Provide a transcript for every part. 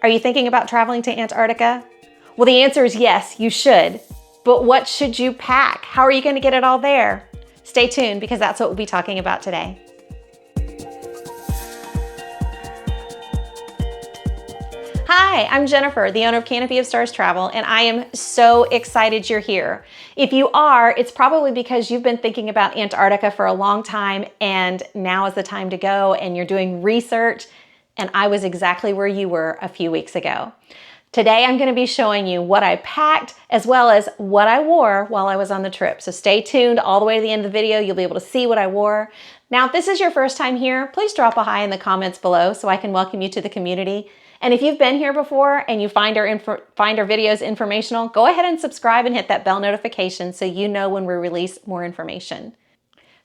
Are you thinking about traveling to Antarctica? Well, the answer is yes, you should. But what should you pack? How are you going to get it all there? Stay tuned because that's what we'll be talking about today. Hi, I'm Jennifer, the owner of Canopy of Stars Travel, and I am so excited you're here. If you are, it's probably because you've been thinking about Antarctica for a long time and now is the time to go and you're doing research, and I was exactly where you were a few weeks ago. Today I'm going to be showing you what I packed as well as what I wore while I was on the trip. So stay tuned all the way to the end of the video. You'll be able to see what I wore. Now, if this is your first time here, please drop a hi in the comments below so I can welcome you to the community. And if you've been here before and you find our videos informational, go ahead and subscribe and hit that bell notification so you know when we release more information.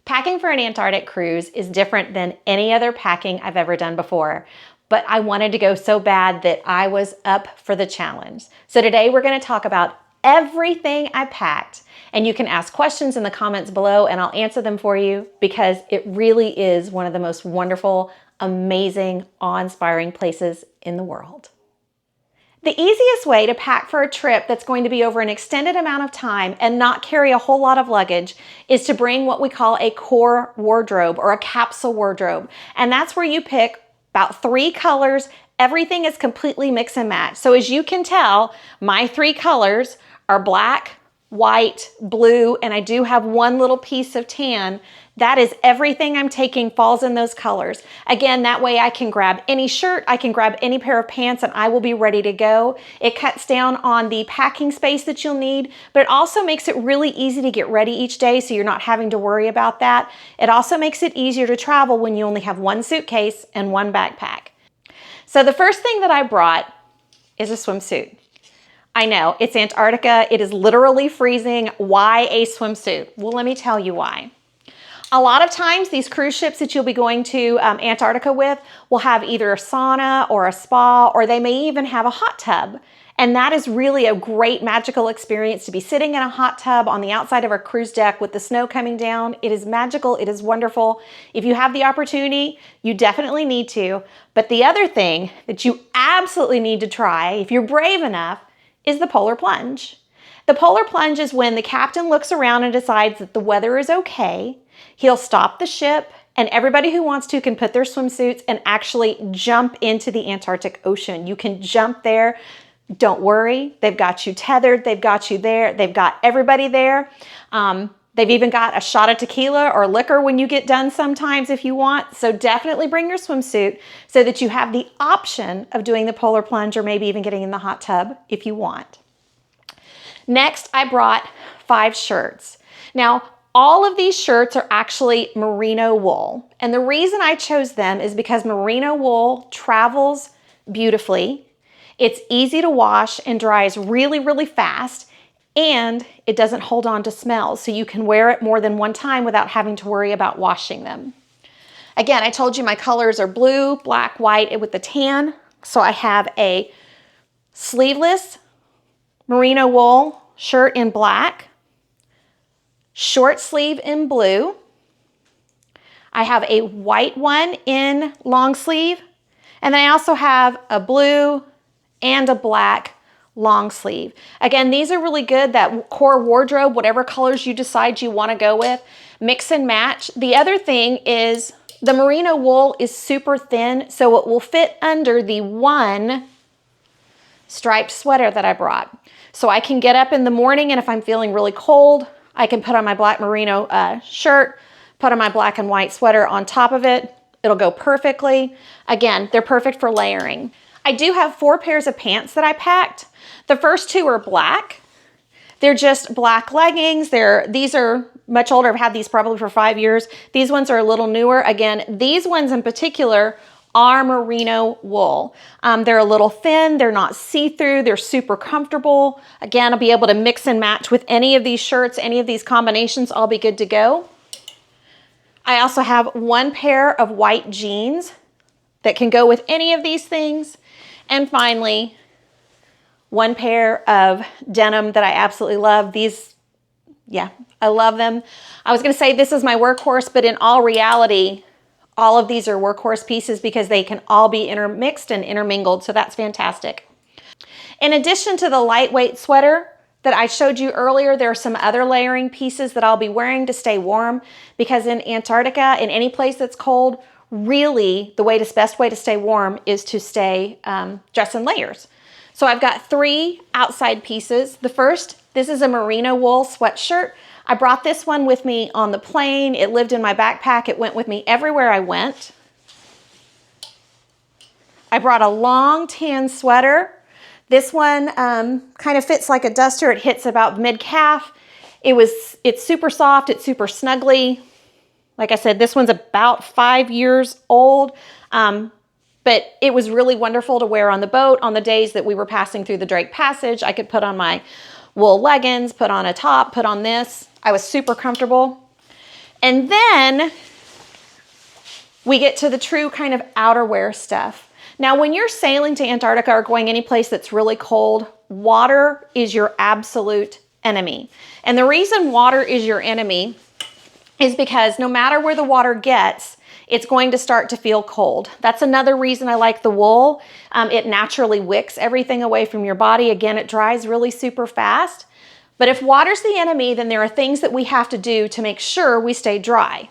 Packing for an Antarctic cruise is different than any other packing I've ever done before, but I wanted to go so bad that I was up for the challenge. So today we're going to talk about everything I packed, and you can ask questions in the comments below and I'll answer them for you because it really is one of the most wonderful, amazing, awe-inspiring places in the world. The easiest way to pack for a trip that's going to be over an extended amount of time and not carry a whole lot of luggage is to bring what we call a core wardrobe or a capsule wardrobe. And that's where you pick about 3 colors. Everything is completely mix and match. So as you can tell, my 3 colors are black, white, blue, and I do have one little piece of tan. That is everything I'm taking falls in those colors. Again, that way I can grab any shirt, I can grab any pair of pants, and I will be ready to go. It cuts down on the packing space that you'll need, but it also makes it really easy to get ready each day so you're not having to worry about that. It also makes it easier to travel when you only have one suitcase and one backpack. So the first thing that I brought is a swimsuit. I know, it's Antarctica, it is literally freezing. Why a swimsuit? Well, let me tell you why. A lot of times these cruise ships that you'll be going to Antarctica with will have either a sauna or a spa, or they may even have a hot tub. And that is really a great magical experience to be sitting in a hot tub on the outside of our cruise deck with the snow coming down. It is magical, it is wonderful. If you have the opportunity, you definitely need to. But the other thing that you absolutely need to try, if you're brave enough, is the polar plunge. The polar plunge is when the captain looks around and decides that the weather is okay. He'll stop the ship and everybody who wants to can put their swimsuits and actually jump into the Antarctic Ocean. You can jump there. Don't worry, they've got you tethered, they've got you there, they've got everybody there. They've even got a shot of tequila or liquor when you get done sometimes if you want. So definitely bring your swimsuit so that you have the option of doing the polar plunge or maybe even getting in the hot tub if you want. Next, I brought 5 shirts. Now, all of these shirts are actually merino wool. And the reason I chose them is because merino wool travels beautifully. It's easy to wash and dries really, really fast. And it doesn't hold on to smells, so you can wear it more than one time without having to worry about washing them. Again, I told you my colors are blue, black, white, with the tan. So I have a sleeveless merino wool shirt in black, short sleeve in blue. I have a white one in long sleeve, and then I also have a blue and a black long sleeve. Again, these are really good, that core wardrobe, whatever colors you decide you want to go with, mix and match. The other thing is the merino wool is super thin, so it will fit under the one striped sweater that I brought. So I can get up in the morning and if I'm feeling really cold, I can put on my black merino shirt, put on my black and white sweater on top of it. It'll go perfectly. Again, they're perfect for layering. I do have 4 pairs of pants that I packed. The first 2 are black. They're just black leggings. These are much older. I've had these probably for 5 years. These ones are a little newer. Again, these ones in particular are merino wool. They're a little thin. They're not see-through. They're super comfortable. Again, I'll be able to mix and match with any of these shirts, any of these combinations. I'll be good to go. I also have 1 pair of white jeans that can go with any of these things. And finally, 1 pair of denim that I absolutely love. These, yeah, I love them. I was going to say this is my workhorse, but in all reality, all of these are workhorse pieces because they can all be intermixed and intermingled, so that's fantastic. In addition to the lightweight sweater that I showed you earlier, there are some other layering pieces that I'll be wearing to stay warm, because in Antarctica, in any place that's cold, really the best way to stay warm is to stay dressed in layers. So I've got 3 outside pieces. The first, this is a merino wool sweatshirt. I brought this one with me on the plane. It lived in my backpack. It went with me everywhere I went. I brought a long tan sweater. This one kind of fits like a duster. It hits about mid-calf. It's super soft. It's super snuggly. Like I said, this one's about 5 years old, but it was really wonderful to wear on the boat on the days that we were passing through the Drake Passage. I could put on my wool leggings, put on a top, put on this. I was super comfortable. And then we get to the true kind of outerwear stuff. Now, when you're sailing to Antarctica or going any place that's really cold, water is your absolute enemy. And the reason water is your enemy is because no matter where the water gets, it's going to start to feel cold. That's another reason I like the wool. It naturally wicks everything away from your body. Again, it dries really super fast. But if water's the enemy, then there are things that we have to do to make sure we stay dry.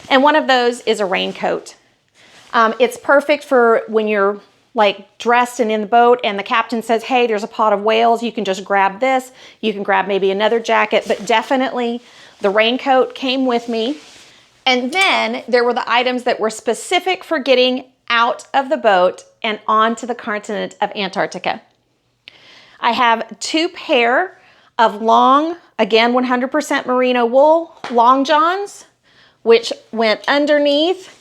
And one of those is a raincoat. It's perfect for when you're like dressed and in the boat and the captain says, hey, there's a pot of whales. You can just grab this. You can grab maybe another jacket, but definitely the raincoat came with me. And then there were the items that were specific for getting out of the boat and onto the continent of Antarctica. I have 2 pair of long, again, 100% merino wool long johns, which went underneath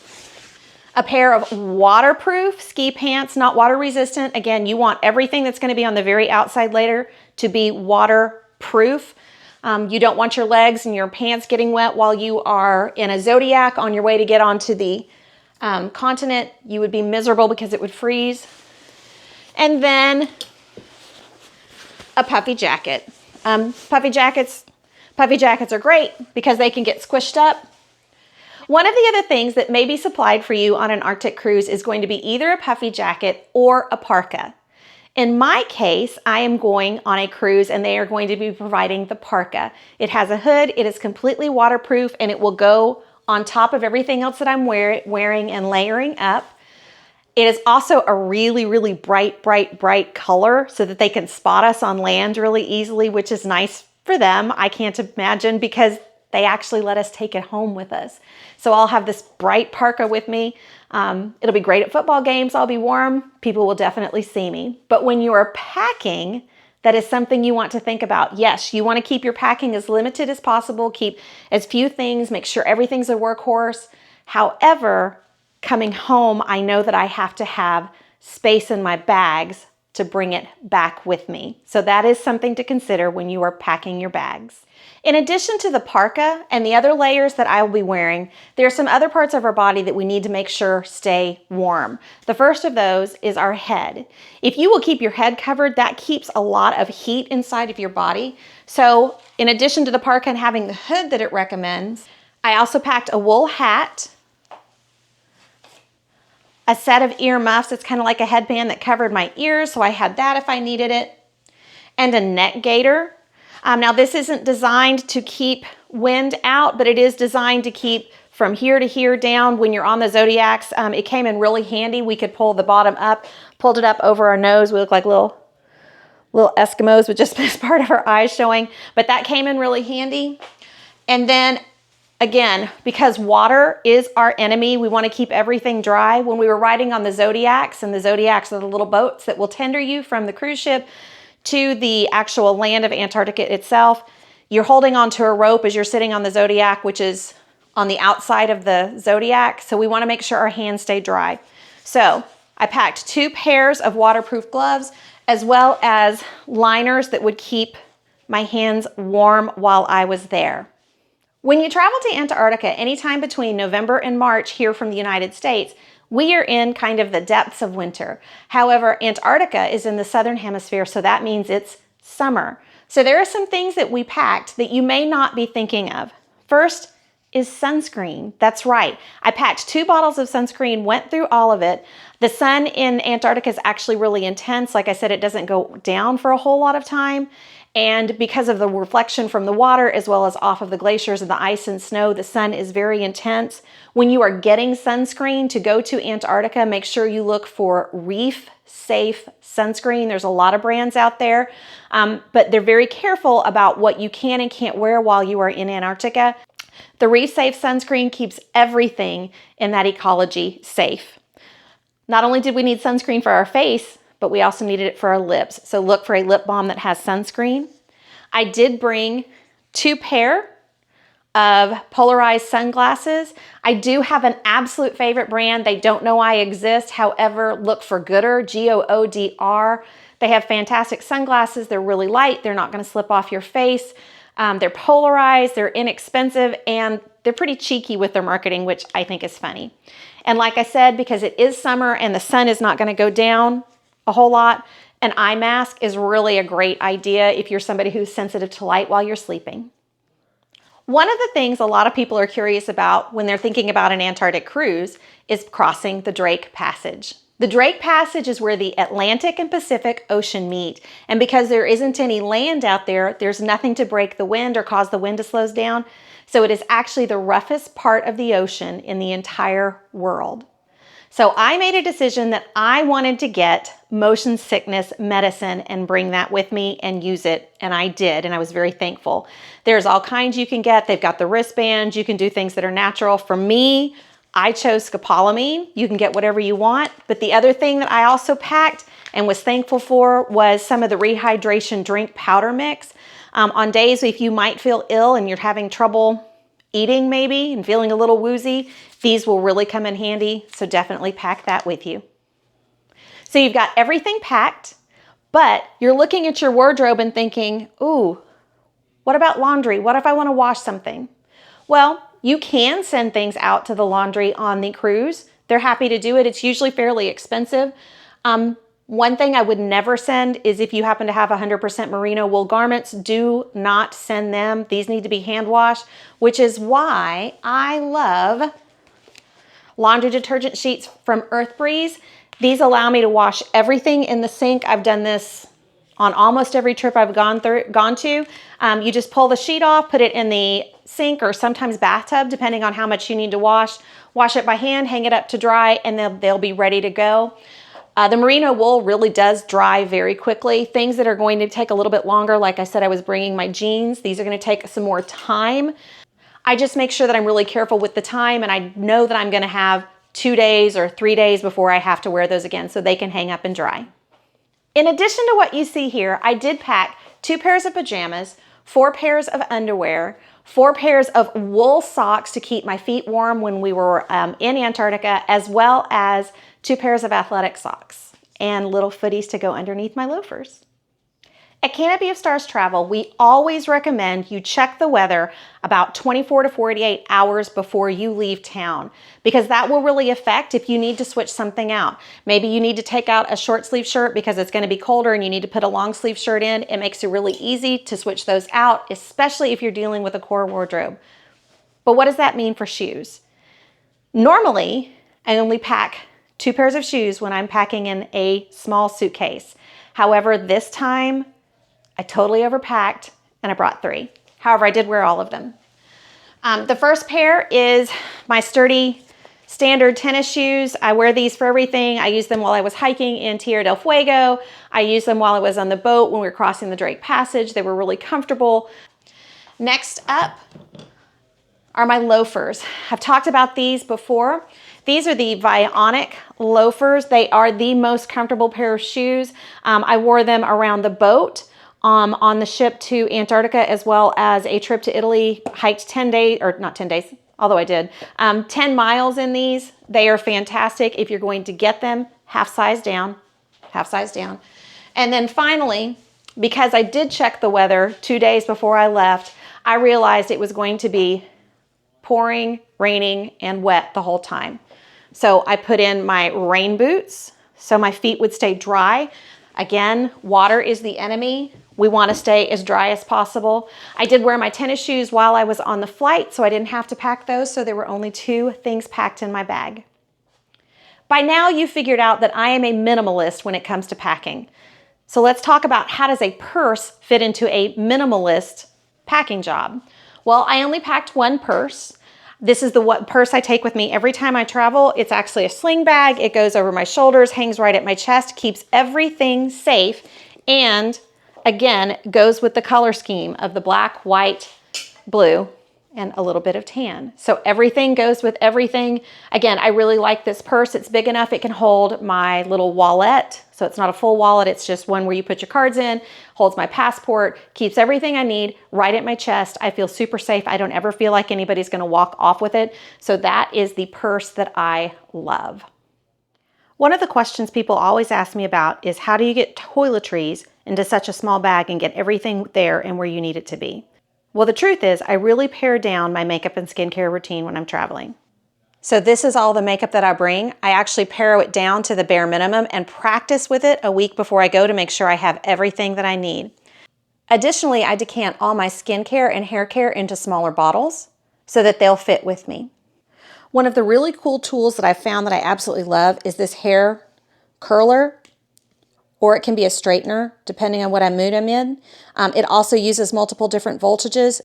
a pair of waterproof ski pants, not water resistant. Again, you want everything that's going to be on the very outside layer to be waterproof. You don't want your legs and your pants getting wet while you are in a Zodiac on your way to get onto the continent. You would be miserable because it would freeze. And then a puffy jacket. Puffy jackets are great because they can get squished up. One of the other things that may be supplied for you on an Arctic cruise is going to be either a puffy jacket or a parka. In my case, I am going on a cruise and they are going to be providing the parka. It has a hood, it is completely waterproof, and it will go on top of everything else that I'm wearing and layering up. It is also a really, really bright color so that they can spot us on land really easily, which is nice for them. I can't imagine, because they actually let us take it home with us. So I'll have this bright parka with me. It'll be great at football games. I'll be warm. People will definitely see me. But when you are packing, that is something you want to think about. Yes, you want to keep your packing as limited as possible. Keep as few things. Make sure everything's a workhorse. However, coming home, I know that I have to have space in my bags to bring it back with me. So that is something to consider when you are packing your bags. In addition to the parka and the other layers that I will be wearing, there are some other parts of our body that we need to make sure stay warm. The first of those is our head. If you will keep your head covered, that keeps a lot of heat inside of your body. So in addition to the parka and having the hood that it recommends, I also packed a wool hat, a set of ear muffs. It's kind of like a headband that covered my ears, so I had that if I needed it, and a neck gaiter. Now this isn't designed to keep wind out, but it is designed to keep from here to here down when you're on the Zodiacs. It came in really handy. We could pull the bottom up, pulled it up over our nose. We look like little Eskimos with just this part of our eyes showing, but that came in really handy. And then again, because water is our enemy, we want to keep everything dry. When we were riding on the Zodiacs, and the Zodiacs are the little boats that will tender you from the cruise ship to the actual land of Antarctica itself, you're holding onto a rope as you're sitting on the Zodiac, which is on the outside of the Zodiac. So we want to make sure our hands stay dry. So I packed 2 pairs of waterproof gloves, as well as liners that would keep my hands warm while I was there. When you travel to Antarctica, anytime between November and March here from the United States, we are in kind of the depths of winter. However, Antarctica is in the southern hemisphere, so that means it's summer. So there are some things that we packed that you may not be thinking of. First, is sunscreen. That's right. I packed 2 bottles of sunscreen, went through all of it. The sun in Antarctica is actually really intense. Like I said, it doesn't go down for a whole lot of time. And because of the reflection from the water, as well as off of the glaciers and the ice and snow, the sun is very intense. When you are getting sunscreen to go to Antarctica, make sure you look for reef safe sunscreen. There's a lot of brands out there, but they're very careful about what you can and can't wear while you are in Antarctica. The reef safe sunscreen keeps everything in that ecology safe. Not only did we need sunscreen for our face, but we also needed it for our lips. So look for a lip balm that has sunscreen. I did bring 2 pair of polarized sunglasses. I do have an absolute favorite brand. They don't know I exist. However, look for Goodr, G-O-O-D-R. They have fantastic sunglasses. They're really light. They're not going to slip off your face. They're polarized, they're inexpensive, and they're pretty cheeky with their marketing, which I think is funny. And like I said, because it is summer and the sun is not going to go down a whole lot, an eye mask is really a great idea if you're somebody who's sensitive to light while you're sleeping. One of the things a lot of people are curious about when they're thinking about an Antarctic cruise is crossing the Drake Passage. The Drake Passage is where the Atlantic and Pacific Ocean meet. And because there isn't any land out there, there's nothing to break the wind or cause the wind to slow down. So it is actually the roughest part of the ocean in the entire world. So I made a decision that I wanted to get motion sickness medicine and bring that with me and use it. And I did, and I was very thankful. There's all kinds you can get. They've got the wristbands. You can do things that are natural. For me, I chose scopolamine. You can get whatever you want. But the other thing that I also packed and was thankful for was some of the rehydration drink powder mix. On days if you might feel ill and you're having trouble eating maybe and feeling a little woozy, these will really come in handy. So definitely pack that with you. So you've got everything packed, but you're looking at your wardrobe and thinking, ooh, what about laundry? What if I want to wash something? Well, you can send things out to the laundry on the cruise. They're happy to do it. It's usually fairly expensive. One thing I would never send is if you happen to have 100% merino wool garments, do not send them. These need to be hand washed, which is why I love laundry detergent sheets from Earth Breeze. These allow me to wash everything in the sink. I've done this on almost every trip I've gone to. You just pull the sheet off, put it in the sink or sometimes bathtub, depending on how much you need to wash. Wash it by hand, hang it up to dry, and they'll be ready to go. The merino wool really does dry very quickly. Things that are going to take a little bit longer, like I said, I was bringing my jeans. These are going to take some more time. I just make sure that I'm really careful with the time, and I know that I'm going to have 2 days or 3 days before I have to wear those again, so they can hang up and dry. In addition to what you see here, I did pack 2 pairs of pajamas, 4 pairs of underwear, 4 pairs of wool socks to keep my feet warm when we were in Antarctica, as well as 2 pairs of athletic socks and little footies to go underneath my loafers. At Canopy of Stars Travel, we always recommend you check the weather about 24 to 48 hours before you leave town, because that will really affect if you need to switch something out. Maybe you need to take out a short sleeve shirt because it's going to be colder and you need to put a long sleeve shirt in. It makes it really easy to switch those out, especially if you're dealing with a core wardrobe. But what does that mean for shoes? Normally, I only pack 2 pairs of shoes when I'm packing in a small suitcase. However, this time, I totally overpacked and I brought 3. However, I did wear all of them. The first pair is my sturdy standard tennis shoes. I wear these for everything. I used them while I was hiking in Tierra del Fuego. I used them while I was on the boat when we were crossing the Drake Passage. They were really comfortable. Next up are my loafers. I've talked about these before. These are the Vionic loafers. They are the most comfortable pair of shoes. I wore them around the boat. On the ship to Antarctica, as well as a trip to Italy, hiked 10 days, or not 10 days, although I did, 10 miles in these. They are fantastic if you're going to get them, half size down. And then finally, because I did check the weather 2 days before I left, I realized it was going to be pouring, raining, and wet the whole time. So I put in my rain boots so my feet would stay dry. Again, water is the enemy. We want to stay as dry as possible. I did wear my tennis shoes while I was on the flight, so I didn't have to pack those, so there were only 2 things packed in my bag. By now, you've figured out that I am a minimalist when it comes to packing. So let's talk about how does a purse fit into a minimalist packing job. Well, I only packed 1 purse. This is the purse I take with me every time I travel. It's actually a sling bag. It goes over my shoulders, hangs right at my chest, keeps everything safe, and again, goes with the color scheme of the black, white, blue, and a little bit of tan. So everything goes with everything. Again, I really like this purse. It's big enough. It can hold my little wallet. So it's not a full wallet. It's just one where you put your cards in, holds my passport, keeps everything I need right at my chest. I feel super safe. I don't ever feel like anybody's going to walk off with it. So that is the purse that I love. One of the questions people always ask me about is how do you get toiletries into such a small bag and get everything there and where you need it to be? Well, the truth is I really pare down my makeup and skincare routine when I'm traveling. So this is all the makeup that I bring. I actually pare it down to the bare minimum and practice with it a week before I go to make sure I have everything that I need. Additionally, I decant all my skincare and hair care into smaller bottles so that they'll fit with me. One of the really cool tools that I found that I absolutely love is this hair curler, or it can be a straightener, depending on what mood I'm in. It also uses multiple different voltages.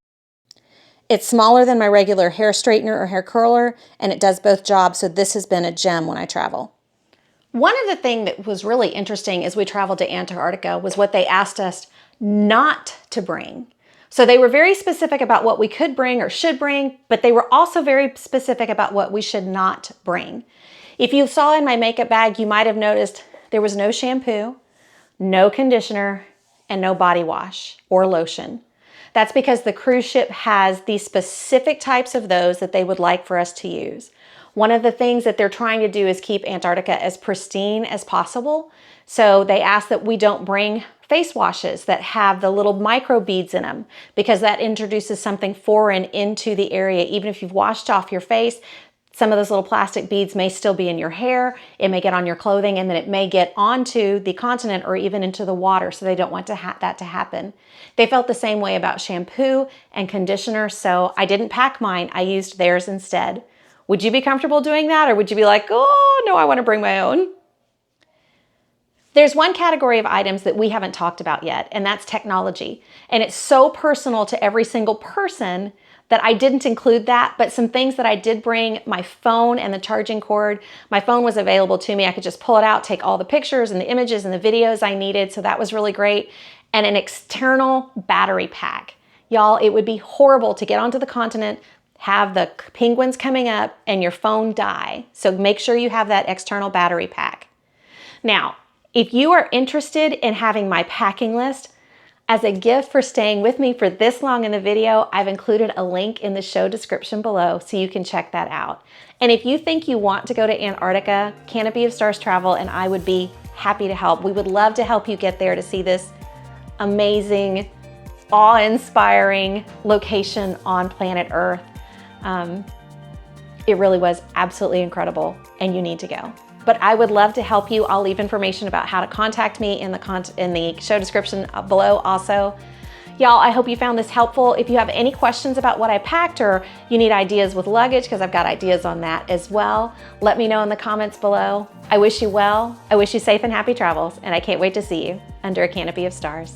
It's smaller than my regular hair straightener or hair curler, and it does both jobs, so this has been a gem when I travel. One of the things that was really interesting as we traveled to Antarctica was what they asked us not to bring. So they were very specific about what we could bring or should bring, but they were also very specific about what we should not bring. If you saw in my makeup bag, you might have noticed there was no shampoo, no conditioner, and no body wash or lotion. That's because the cruise ship has these specific types of those that they would like for us to use. One of the things that they're trying to do is keep Antarctica as pristine as possible. So they ask that we don't bring face washes that have the little micro beads in them because that introduces something foreign into the area. Even if you've washed off your face, some of those little plastic beads may still be in your hair, it may get on your clothing, and then it may get onto the continent or even into the water, so they don't want that to happen. They felt the same way about shampoo and conditioner, so I didn't pack mine, I used theirs instead. Would you be comfortable doing that, or would you be like, oh, no, I want to bring my own? There's one category of items that we haven't talked about yet, and that's technology. And it's so personal to every single person that I didn't include that, but some things that I did bring, my phone and the charging cord. My phone was available to me. I could just pull it out, take all the pictures and the images and the videos I needed, so that was really great. And an external battery pack. Y'all, it would be horrible to get onto the continent, have the penguins coming up, and your phone die. So make sure you have that external battery pack. Now, if you are interested in having my packing list, as a gift for staying with me for this long in the video, I've included a link in the show description below so you can check that out. And if you think you want to go to Antarctica, Canopy of Stars Travel and I would be happy to help. We would love to help you get there to see this amazing, awe-inspiring location on planet Earth. It really was absolutely incredible and you need to go. But I would love to help you. I'll leave information about how to contact me in the show description below also. Y'all, I hope you found this helpful. If you have any questions about what I packed or you need ideas with luggage, because I've got ideas on that as well, let me know in the comments below. I wish you well. I wish you safe and happy travels, and I can't wait to see you under a canopy of stars.